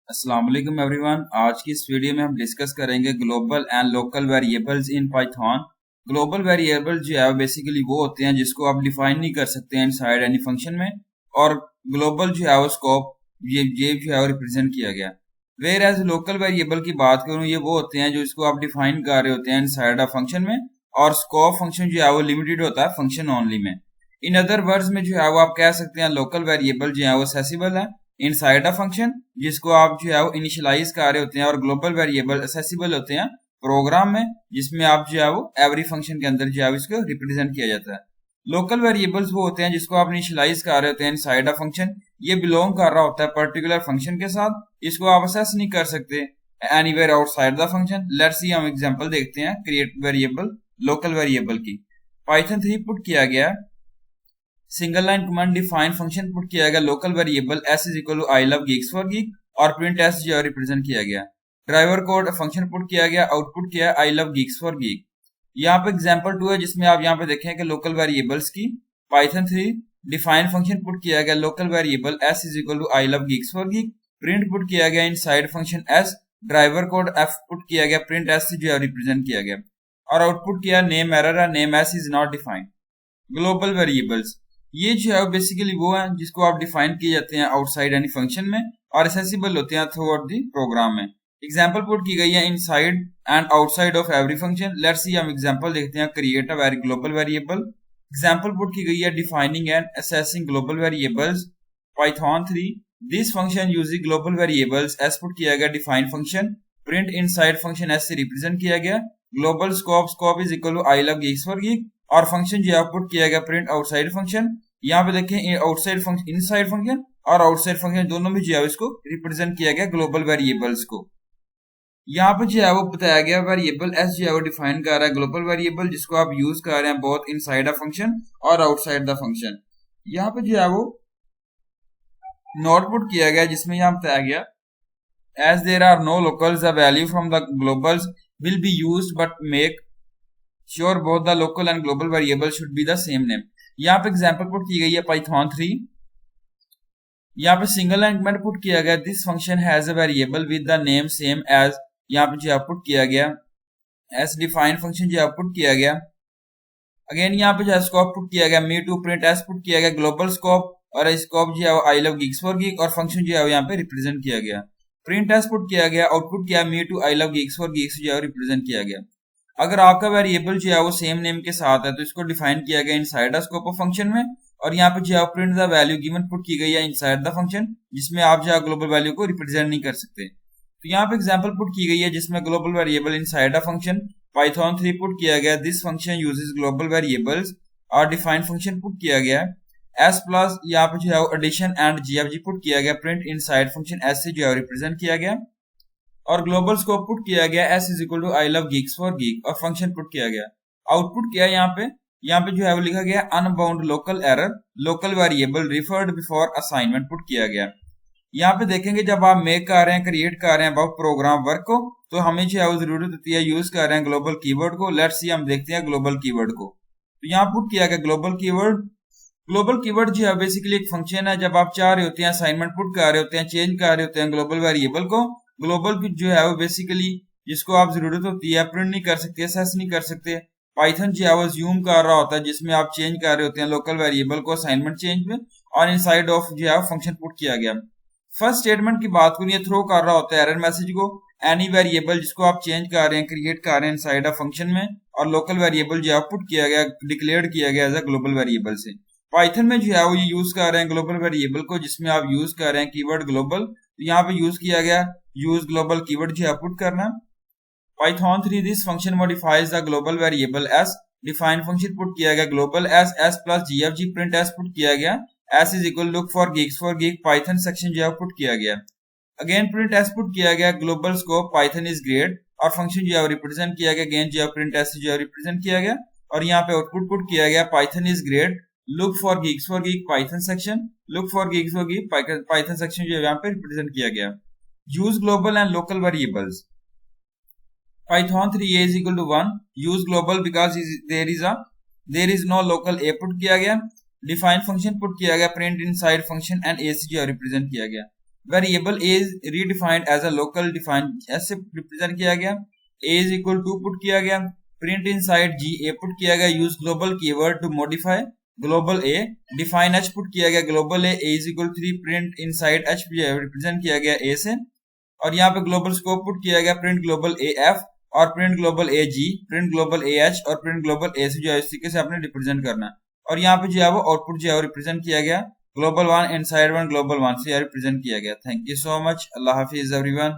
अस्सलाम वालेकुम एवरीवन। आज की इस वीडियो में हम डिस्कस करेंगे global and local variables in Python. Global variable जो है बेसिकली वो होते हैं जिसको आप डिफाइन नहीं कर सकते हैं इनसाइड एनी फंक्शन में, और ग्लोबल जो है उसको ये जो है रिप्रेजेंट किया गया। वेयर एज लोकल वेरिएबल की बात करूं, ये वो होते हैं जो इसको आप डिफाइन कर रहे होते हैं इनसाइड अ फंक्शन में, और स्कोप फंक्शन जो है वो लिमिटेड होता है फंक्शन ओनली में। इन अदर वर्ड्स में जो है वो आप कह सकते हैं लोकल वेरिएबल जो है वो एक्सेसिबल है इनसाइड अ फंक्शन जिसको आप जो है वो इनिशियलाइज कर रहे होते हैं, और ग्लोबल वेरिएबल एक्सेसिबल होते हैं प्रोग्राम में जिसमें आप जो है वो एवरी फंक्शन के अंदर जो है इसको रिप्रेजेंट किया जाता है। लोकल वेरिएबल्स वो होते हैं जिसको आप इनिशियलाइज कर रहे होते हैं इनसाइड अ फंक्शन, ये बिलोंग कर रहा होता है पर्टिकुलर फंक्शन के साथ, इसको आप असेस नहीं कर सकते anywhere outside the function. Let's see, हम एग्जांपल देखते हैं क्रिएट वेरिएबल लोकल वेरिएबल की। पाइथन 3 पुट किया गया single line command define function put किया गया local variable s is equal to I love geeks for geek, और प्रिंट s जो रिप्रेजेंट किया गया। ड्राइवर कोड फंक्शन पुट किया गया, आउटपुट किया आई लव गिग्स फॉर गिग। यहाँ पे एग्जांपल 2 है जिसमें आप यहाँ पे देखें कि लोकल वेरिएबल्स की पाइथन 3 डिफाइन फंक्शन पुट किया गया local variable s is equal to I love geeks for geek, print put किया गया inside function s, driver code f put किया गया, प्रिंट s जो रिप्रेजेंट किया गया, और आउटपुट किया नेम एरर है, name s is not defined. Global variables ये जो है बेसिकली वो है जिसको आप डिफाइन किए जाते हैं आउटसाइड एनी फंक्शन में और एक्सेसिबल होते हैं थ्रू आउट दी प्रोग्राम में। एग्जांपल पुट की गई है inside and outside of every function. Let's see, हम एग्जांपल देखते हैं create a very global variable. Example put की गई है defining and accessing global variables Python 3। This function using global variables s put किया गया define function, print inside function s से represent किया गया। Global scope, scope is equal to I love geeks for geek, और function जो output किया गया print outside function. यहाँ पे देखें आउटसाइड फंक्शन, इनसाइड फंक्शन और आउटसाइड फंक्शन दोनों में जो है इसको रिप्रेजेंट किया गया ग्लोबल वेरिएबल्स को। यहाँ पे जो है वो बताया गया वेरिएबल एस जो है वो डिफाइन कर रहा है ग्लोबल वेरिएबल जिसको आप यूज कर रहे हैं बोथ इनसाइड अ फंक्शन और आउटसाइड द फंक्शन। यहाँ पे जो है वो नोट पुट किया गया जिसमें यहाँ बताया गया as there are no locals the value from the globals will be used but make sure both the local and global variable should be the same name. यहाँ पे एग्जांपल पुट की गई है पाइथन 3। यहाँ पे सिंगल लाइन कमेंट पुट किया गया this function has a variable with the name same as, यहाँ पे जो आउटपुट किया गया एस डिफाइन फंक्शन जो आउटपुट किया गया। अगेन यहाँ पे जो स्कोप पुट किया गया me too, print s put किया गया ग्लोबल स्कोप, और स्कोप जो है I love geeks for geek, और फंक्शन जो है यहाँ पे रिप्रेजेंट किया गया। प्रिंट एस पुट किया गया, आउटपुट किया me too I love geeks for geeks जो है रिप्रेजेंट किया गया। अगर आपका वेरिएबल जो है वो सेम नेम के साथ है तो इसको डिफाइन किया गया inside the scope of function में, और यहाँ पे जो है print the value given put की गई है इनसाइड द फंक्शन जिसमें आप जो है ग्लोबल वैल्यू को रिप्रेजेंट नहीं कर सकते। तो यहाँ पे एग्जांपल पुट की गई है जिसमें global variable inside the function Python 3 put किया गया this function uses global variables, और डिफाइन फंक्शन पुट किया गया एस प्लस, यहाँ पे जो है एडिशन एंड जीएफजी पुट किया गया, प्रिंट इनसाइड फंक्शन एस से जो है रिप्रेजेंट किया गया, और ग्लोबल स्कोप पुट किया गया s is equal to I love geeks for geek, और फंक्शन पुट किया गया। आउटपुट किया यहाँ पे जो है वो लिखा गया unbound local error local variable referred before assignment put किया गया। यहाँ पे देखेंगे जब आप मेक कर रहे हैं, क्रिएट कर रहे हैं अबाउट प्रोग्राम वर्क को, तो हमें जो है वो जरूरत होती है यूज कर रहे हैं ग्लोबल कीवर्ड को। लेट्स सी, हम देखते हैं ग्लोबल कीवर्ड को। तो यहाँ पुट किया गया ग्लोबल कीवर्ड। ग्लोबल कीवर्ड जो है बेसिकली एक फंक्शन है जब आप चाह रहे होते हैं असाइनमेंट पुट कर रहे होते हैं, चेंज कर रहे होते हैं ग्लोबल वेरिएबल को। ग्लोबल जो है वो बेसिकली जिसको आप जरूरत होती है प्रिंट नहीं कर सकते, असेस नहीं कर सकते, पाइथन जो है वो ज्यूम कर रहा होता है जिसमें आप चेंज कर रहे होते हैं लोकल वेरिएबल को असाइनमेंट चेंज में, और इनसाइड ऑफ जो है फंक्शन पुट किया गया। फर्स्ट स्टेटमेंट की बात करूं, ये थ्रो कर रहा होता है एरर मैसेज को एनी वेरिएबल जिसको आप चेंज कर रहे हैं, क्रिएट कर रहे हैं इनसाइड ऑफ फंक्शन में, और लोकल वेरिएबल जो है पुट किया गया, डिक्लेयर किया गया एज अ ग्लोबल वेरिएबल से। पाइथन में जो है वो ये यूज कर रहे हैं ग्लोबल वेरिएबल को जिसमें आप यूज कर रहे हैं कीवर्ड ग्लोबल, तो यहाँ पे यूज किया गया यूज ग्लोबल कीवर्ड जो है पुट करना। Python 3 this function modifies the global variable S, define function put किया गया global S, S plus GFG, print s put किया गया s is equal look for gig, Python section जो है put किया गया। अगेन प्रिंट एस पुट किया गया global scope Python is great, और फंक्शन जो है रिप्रेजेंट किया गया, अगेन जो है प्रिंट एस जो है रिप्रेजेंट किया गया, और यहाँ पे आउटपुट पुट किया गया Python is great look for gig Python section, look for gig Python section जो है यहाँ पे रिप्रेजेंट किया गया। Use global and local variables Python 3 a is equal to 1, use global because there is no local a put किया गया, define function put किया गया, print inside function and a से जो रिप्रेजेंट किया गया। Variable a is redefined as a local defined, ऐसे represent किया गया। A is equal to put किया गया, print inside g a put किया गया, use global keyword to modify global a, define h put किया गया global a is equal 3, print inside h represent किया गया ए से, और यहाँ पे ग्लोबल स्कोप पुट किया गया प्रिंट ग्लोबल ए एफ और print global a g, print global a h और प्रिंट ग्लोबल ए से जो है इस तरीके से आपने रिप्रेजेंट करना है। और यहाँ पे जो है वो आउटपुट जो है वो रिप्रेजेंट किया गया ग्लोबल 1 इनसाइड 1 ग्लोबल 1 से रिप्रेजेंट किया गया। Thank you so much, Allah Hafiz everyone.